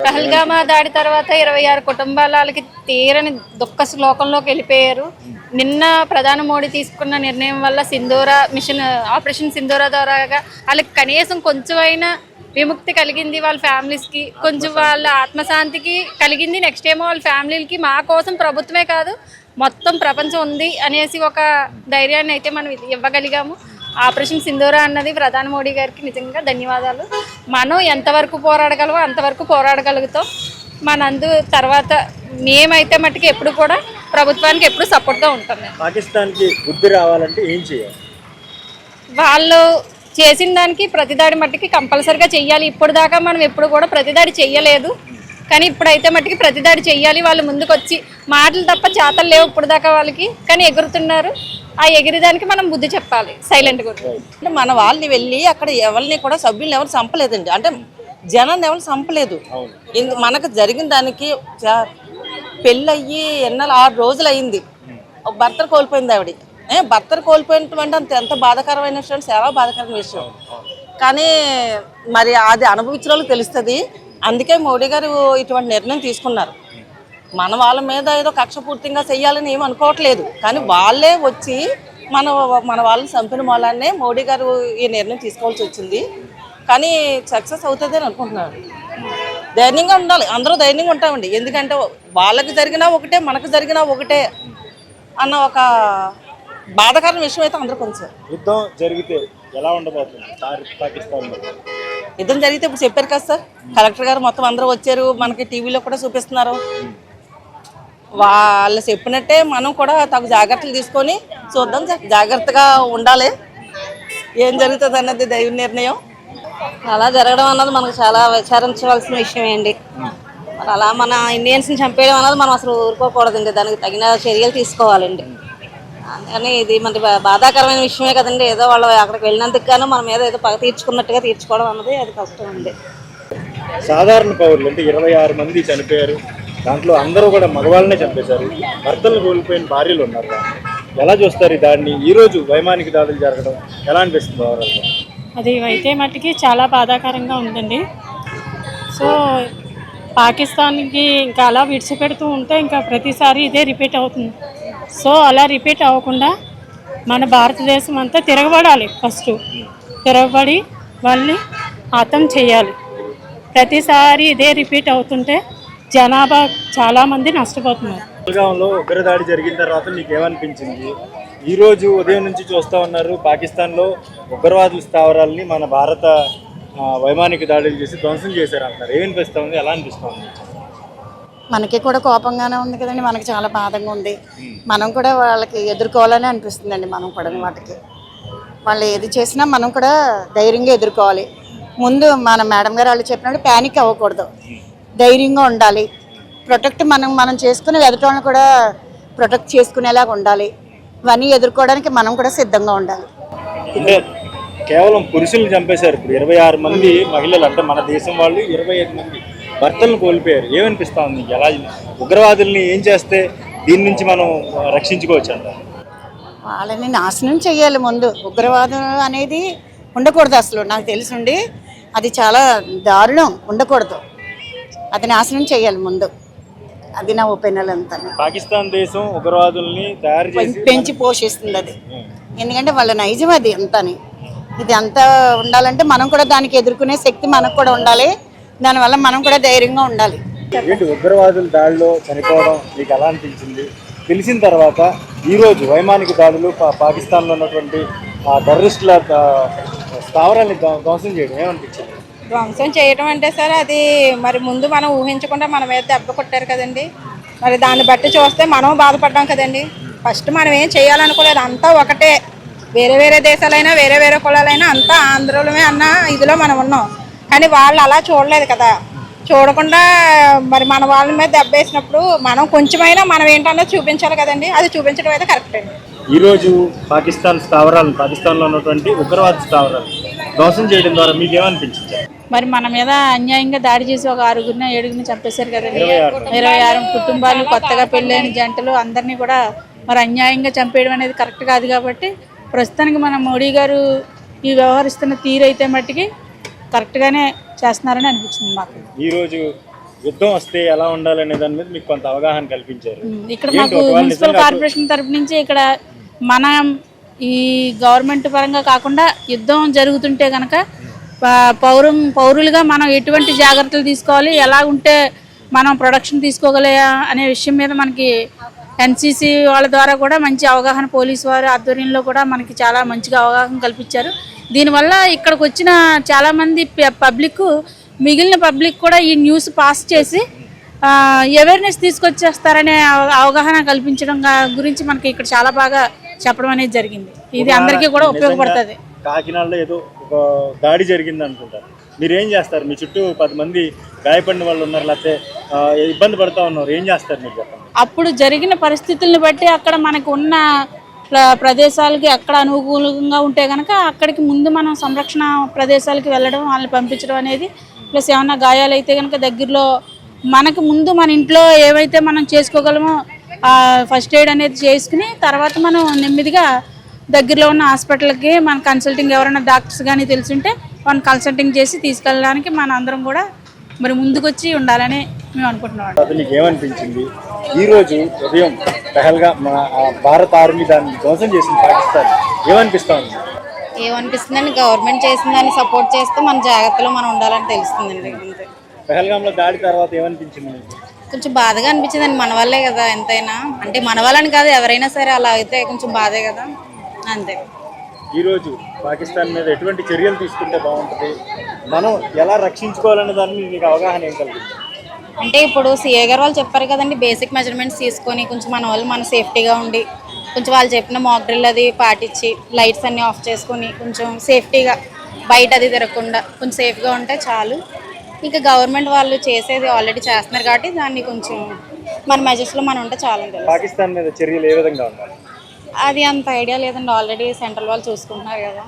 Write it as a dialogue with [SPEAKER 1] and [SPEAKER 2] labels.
[SPEAKER 1] పహల్గామా దాడి తర్వాత 26 కుటుంబాలకి తీరని దుఃఖ శ్లోకంలోకి వెళ్ళిపోయారు. నిన్న ప్రధాని మోడీ తీసుకున్న నిర్ణయం వల్ల సింధూరా మిషన్ ఆపరేషన్ సింధూరా ద్వారాగా వాళ్ళకి కనీసం కొంచెమైనా విముక్తి కలిగింది. వాళ్ళ ఫ్యామిలీస్కి కొంచెం వాళ్ళ ఆత్మశాంతికి కలిగింది. నెక్స్ట్ ఏమో వాళ్ళ ఫ్యామిలీలకి మా కోసం ప్రభుత్వమే కాదు మొత్తం ప్రపంచం ఉంది అనేసి ఒక ధైర్యాన్ని అయితే మనం ఇవ్వగలిగాము. ఆపరేషన్ సింధూరా అన్నది ప్రధాని మోడీ గారికి నిజంగా ధన్యవాదాలు. మనం ఎంతవరకు పోరాడగలమో అంతవరకు పోరాడగలుగుతాం. మనందు తర్వాత మేమైతే మట్టుకు ఎప్పుడు కూడా ప్రభుత్వానికి ఎప్పుడు సపోర్ట్గా ఉంటాం.
[SPEAKER 2] పాకిస్తాన్కి బుద్ధి రావాలంటే ఏం చేయాలి?
[SPEAKER 1] వాళ్ళు చేసిన దానికి ప్రతిదాడి మట్టుకి కంపల్సరిగా చెయ్యాలి. ఇప్పుడు దాకా మనం ఎప్పుడు కూడా ప్రతిదాడి చెయ్యలేదు, కానీ ఇప్పుడైతే మట్టుకి ప్రతిదాడి చెయ్యాలి. వాళ్ళు ముందుకు వచ్చి మాటలు తప్ప చేతలు లేవు ఇప్పుడు దాకా వాళ్ళకి, కానీ ఎగురుతున్నారు. ఆ ఎగిరిదానికి మనం బుద్ధి చెప్పాలి సైలెంట్గా.
[SPEAKER 3] అంటే మన వాళ్ళని వెళ్ళి అక్కడ ఎవరిని కూడా సభ్యులను ఎవరు చంపలేదండి, అంటే జనాన్ని ఎవరు చంపలేదు. మనకు జరిగిన దానికి పెళ్ళయ్యి 6 రోజులు అయింది, భర్తను కోల్పోయింది ఆవిడ. భర్తను కోల్పోయినటువంటి అంత ఎంత బాధాకరమైన విషయం, చాలా బాధాకరమైన విషయం. కానీ మరి అది అనుభవించిన వాళ్ళకి తెలుస్తుంది. అందుకే మోడీ గారు ఇటువంటి నిర్ణయం తీసుకున్నారు. మన వాళ్ళ మీద ఏదో కక్షపూర్తిగా చెయ్యాలని ఏమి అనుకోవట్లేదు, కానీ వాళ్ళే వచ్చి మన వాళ్ళని చంపిన మూలాన్నే మోడీ గారు ఈ నిర్ణయం తీసుకోవాల్సి వచ్చింది. కానీ సక్సెస్ అవుతుంది అని అనుకుంటున్నారు. ధైర్యంగా ఉండాలి, అందరూ ధైర్యంగా ఉంటామండి. ఎందుకంటే వాళ్ళకి జరిగినా ఒకటే మనకు జరిగినా ఒకటే అన్న ఒక బాధాకరమైన విషయం అయితే అందరూ కొంచెం.
[SPEAKER 2] యుద్ధం జరిగితే ఎలా ఉండబోతుంది పాకిస్తాన్లో?
[SPEAKER 3] యుద్ధం జరిగితే ఇప్పుడు చెప్పారు కదా సార్, కలెక్టర్ గారు మొత్తం అందరూ వచ్చారు, మనకి టీవీలో కూడా చూపిస్తున్నారు. వాళ్ళు చెప్పినట్టే మనం కూడా తగు జాగ్రత్తలు తీసుకొని చూద్దాం, జాగ్రత్తగా ఉండాలి. ఏం జరుగుతుంది అన్నది దైవ నిర్ణయం.
[SPEAKER 4] అలా జరగడం అన్నది మనకు చాలా విచారించవలసిన విషయం అండి. మరి అలా మన ఇండియన్స్ని చంపేయడం అన్నది మనం అసలు ఊరుకోకూడదండి, దానికి తగిన చర్యలు తీసుకోవాలండి. అందుకని ఇది మనకి బాధాకరమైన విషయమే కదండి. ఏదో వాళ్ళు అక్కడికి వెళ్ళినందుకు గాను మన మీద ఏదో పగ తీర్చుకున్నట్టుగా తీర్చుకోవడం అన్నది అది కష్టం అండి.
[SPEAKER 2] సాధారణ పౌరులు అంటే 26 మంది చనిపోయారు, దాంట్లో అందరూ కూడా మగవాళ్ళనే చంపేశారు, భర్తలు కోల్పోయిన భార్యలు ఉన్నారు. ఎలా చూస్తారు దాన్ని? ఈరోజు వైమానిక దాడులు జరగడం ఎలా అనిపిస్తుంది?
[SPEAKER 5] అది అయితే మట్టుకి చాలా బాధాకరంగా ఉందండి. సో పాకిస్తాన్కి ఇంకా అలా విడిచిపెడుతూ ఉంటే ఇంకా ప్రతిసారి ఇదే రిపీట్ అవుతుంది. సో అలా రిపీట్ అవ్వకుండా మన భారతదేశం అంతా తిరగబడాలి. ఫస్ట్ తిరగబడి వాళ్ళని హతం చేయాలి. ప్రతిసారి ఇదే రిపీట్ అవుతుంటే జనాభా చాలామంది నష్టపోతున్నారు.
[SPEAKER 2] పహల్గాంలో ఉగ్రదాడి జరిగిన తర్వాత మీకు ఏమనిపించింది? ఈరోజు ఉదయం నుంచి చూస్తూ ఉన్నారు, పాకిస్తాన్లో ఉగ్రవాదుల స్థావరాలని మన భారత వైమానిక దాడులు చేసి ధ్వంసం చేశారు అంటారు. ఏమనిపిస్తుంది? ఎలా అనిపిస్తుంది?
[SPEAKER 6] మనకి కూడా కోపంగానే ఉంది కదండి, మనకి చాలా బాధగా ఉంది. మనం కూడా వాళ్ళకి ఎదుర్కోవాలని అనిపిస్తుందండి. మనం కూడా వాటికి వాళ్ళు ఏది చేసినా మనం కూడా ధైర్యంగా ఎదుర్కోవాలి. ముందు మన మేడం గారు వాళ్ళు చెప్పినట్టు ప్యానిక్ అవ్వకూడదు, ధైర్యంగా ఉండాలి. ప్రొటెక్ట్ మనం చేసుకుని ఎదుటోళ్ళని కూడా ప్రొటెక్ట్ చేసుకునేలాగా ఉండాలి. ఇవన్నీ ఎదుర్కోవడానికి మనం కూడా సిద్ధంగా ఉండాలి.
[SPEAKER 2] అంటే కేవలం పురుషులను చంపేశారు, ఇప్పుడు 26 మంది మహిళలు, అంటే మన దేశం వాళ్ళు 25 మంది భర్తలను కోల్పోయారు. ఏమనిపిస్తా ఉంది? ఎలా ఉగ్రవాదుల్ని ఏం చేస్తే దీని నుంచి మనం రక్షించుకోవచ్చు అంటారు?
[SPEAKER 6] వాళ్ళని నాశనం చేయాలి. ముందు ఉగ్రవాదం అనేది ఉండకూడదు, అసలు నాకు తెలుసుండి అది చాలా దారుణం, ఉండకూడదు. అది నాశనం చేయాలి ముందు, అది నా ఒపీనియన్. అంతా
[SPEAKER 2] పాకిస్తాన్ దేశం ఉగ్రవాదుల్ని తయారు చేసి
[SPEAKER 6] పెంచి పోషిస్తుంది అది, ఎందుకంటే వాళ్ళ నైజం అది అంతాని. ఇది అంతా ఉండాలంటే మనం కూడా దానికి ఎదుర్కొనే శక్తి మనకు కూడా ఉండాలి. దానివల్ల మనం కూడా ధైర్యంగా ఉండాలి.
[SPEAKER 2] ఉగ్రవాదుల దాడిలో చనిపోవడం మీకు ఎలా అనిపించింది? తెలిసిన తర్వాత ఈరోజు వైమానిక దాడులు పాకిస్తాన్లో ఉన్నటువంటి టెర్రరిస్టుల స్థావరాన్ని ధ్వంసం చేయడం ఏమనిపించింది?
[SPEAKER 7] ధ్వంసం చేయడం అంటే సార్, అది మరి ముందు మనం ఊహించకుండా మన మీద దెబ్బ కొట్టారు కదండి. మరి దాన్ని బట్టి చూస్తే మనం బాధపడ్డాం కదండి. ఫస్ట్ మనం ఏం చేయాలనుకోలేదు, అంతా ఒకటే. వేరే వేరే దేశాలైనా వేరే వేరే కులాలైనా అంతా ఆంధ్రలోనే అన్న ఇదిలో మనం ఉన్నాం. కానీ వాళ్ళు అలా చూడలేదు కదా. చూడకుండా మరి మన వాళ్ళ మీద దెబ్బ వేసినప్పుడు మనం కొంచెమైనా మనం ఏంటన్నది చూపించాలి కదండి. అది చూపించడం అయితే కరెక్ట్ అండి.
[SPEAKER 2] ఈరోజు పాకిస్తాన్లో ఉన్నటువంటి ఉగ్రవాద స్థావరాలు ధ్వంసం చేయడం ద్వారా మీకు ఏమనిపించింది?
[SPEAKER 5] మరి మన మీద అన్యాయంగా దాడి చేసి ఒక 6గురిని 7గురిని చంపేశారు కదండి. 26 కుటుంబాలు, కొత్తగా పెళ్ళైన జంటలు అందరినీ కూడా మరి అన్యాయంగా చంపేయడం అనేది కరెక్ట్ కాదు. కాబట్టి ప్రస్తుతానికి మన మోడీ గారు ఈ వ్యవహరిస్తున్న తీరు అయితే మట్టికి కరెక్ట్గానే చేస్తున్నారని అనిపించింది మాకు.
[SPEAKER 2] ఈరోజు యుద్ధం వస్తే ఎలా ఉండాలనే దాని మీద మీకు కొంత అవగాహన కల్పించారు.
[SPEAKER 8] ఇక్కడ
[SPEAKER 2] ఏంటి
[SPEAKER 8] మాకు
[SPEAKER 2] ఒకవేళ
[SPEAKER 8] మున్సిపల్
[SPEAKER 2] నిజంగా
[SPEAKER 8] కార్పొరేషన్ తరపు నుంచి ఇక్కడ మన ఈ గవర్నమెంట్ పరంగా కాకుండా యుద్ధం జరుగుతుంటే కనుక పౌరులుగా మనం ఎటువంటి జాగ్రత్తలు తీసుకోవాలి, ఎలా ఉంటే మనం ప్రొడక్షన్ తీసుకోగలయా అనే విషయం మీద మనకి ఎన్సీసీ వాళ్ళ ద్వారా కూడా మంచి అవగాహన, పోలీసు వారి ఆధ్వర్యంలో కూడా మనకి చాలా మంచిగా అవగాహన కల్పించారు. దీనివల్ల ఇక్కడికి వచ్చిన చాలామంది పబ్లిక్, మిగిలిన పబ్లిక్ కూడా ఈ న్యూస్ పాస్ చేసి అవేర్నెస్ తీసుకొచ్చేస్తారనే అవగాహన కల్పించడం గురించి మనకి ఇక్కడ చాలా బాగా చెప్పడం అనేది జరిగింది. ఇది అందరికీ కూడా ఉపయోగపడుతుంది.
[SPEAKER 2] కాకినాడలో ఏదో ఒక దాడి జరిగింది అనుకుంటారు, మీరు ఏం చేస్తారు? మీ చుట్టూ 10 మంది గాయపడిన వాళ్ళు ఉన్నారు, లేకపోతే ఇబ్బంది పడుతూ ఉన్నారు, ఏం చేస్తారు మీరు చెప్పండి?
[SPEAKER 8] అప్పుడు జరిగిన పరిస్థితులను బట్టి అక్కడ మనకు ఉన్న ప్రదేశాలకి ఎక్కడ అనుకూలంగా ఉంటే కనుక అక్కడికి ముందు మనం సంరక్షణ ప్రదేశాలకి వెళ్ళడం, వాళ్ళని పంపించడం అనేది, ప్లస్ ఏమన్నా గాయాలు అయితే కనుక దగ్గరలో మనకు ముందు మన ఇంట్లో ఏవైతే మనం చేసుకోగలమో ఫస్ట్ ఎయిడ్ అనేది చేసుకుని తర్వాత మనం నెమ్మదిగా దగ్గరలో ఉన్న హాస్పిటల్కి మన కన్సల్టింగ్ ఎవరైనా డాక్టర్స్ కానీ తెలుసుంటే వాళ్ళని కన్సల్టింగ్ చేసి తీసుకెళ్ళడానికి మన అందరం కూడా మరి ముందుకొచ్చి ఉండాలని మేము అనుకుంటున్నాం.
[SPEAKER 2] మీకు ఏమనిపించింది ఈరోజు ఉదయం పెహల్గా మన భారత ఆర్మీ దాన్ని ధ్వంసం చేసింది పాకిస్తాన్, ఏమనిపిస్తా ఉంది?
[SPEAKER 4] ఏమనిపిస్తుందండి, గవర్నమెంట్ చేసిన దాన్ని సపోర్ట్ చేస్తే మన జాగ్రత్తలో మనం ఉండాలని తెలుస్తుందండి. అంతే.
[SPEAKER 2] పెహల్గాంలో దాడి తర్వాత ఏమనిపించింది మీకు?
[SPEAKER 4] కొంచెం బాధగా అనిపించిందండి, మన వల్లే కదా ఎంతైనా, అంటే మన వాళ్ళని కాదు ఎవరైనా సరే అలా అయితే కొంచెం బాధే కదా, అంతే.
[SPEAKER 2] ఈరోజు పాకిస్తాన్ మీద ఎటువంటి చర్యలు తీసుకుంటే బాగుంటుంది, మనం ఎలా రక్షించుకోవాలనే దాని మీద మీకు అవగాహన ఏం కలిగింది?
[SPEAKER 4] అంటే ఇప్పుడు సిఏ గారు వాళ్ళు చెప్పారు కదండి, బేసిక్ మెజర్మెంట్స్ తీసుకొని కొంచెం మన వాళ్ళు మన సేఫ్టీగా ఉండి కొంచెం వాళ్ళు చెప్పిన మాక్ డ్రిల్ అది పాటించి లైట్స్ అన్నీ ఆఫ్ చేసుకొని కొంచెం సేఫ్టీగా బయట అది తిరగకుండా కొంచెం సేఫ్గా ఉంటే చాలు. ఇంకా గవర్నమెంట్ వాళ్ళు చేసేది ఆల్రెడీ చేస్తున్నారు కాబట్టి దాన్ని కొంచెం మన మెజర్స్లో మనం ఉంటే చాలు.
[SPEAKER 2] పాకిస్తాన్ మీద చర్యలు ఏ విధంగా ఉండాలి?
[SPEAKER 4] అది అంత ఐడియా లేదండి, ఆల్రెడీ సెంట్రల్ వాళ్ళు చూసుకుంటున్నారు కదా.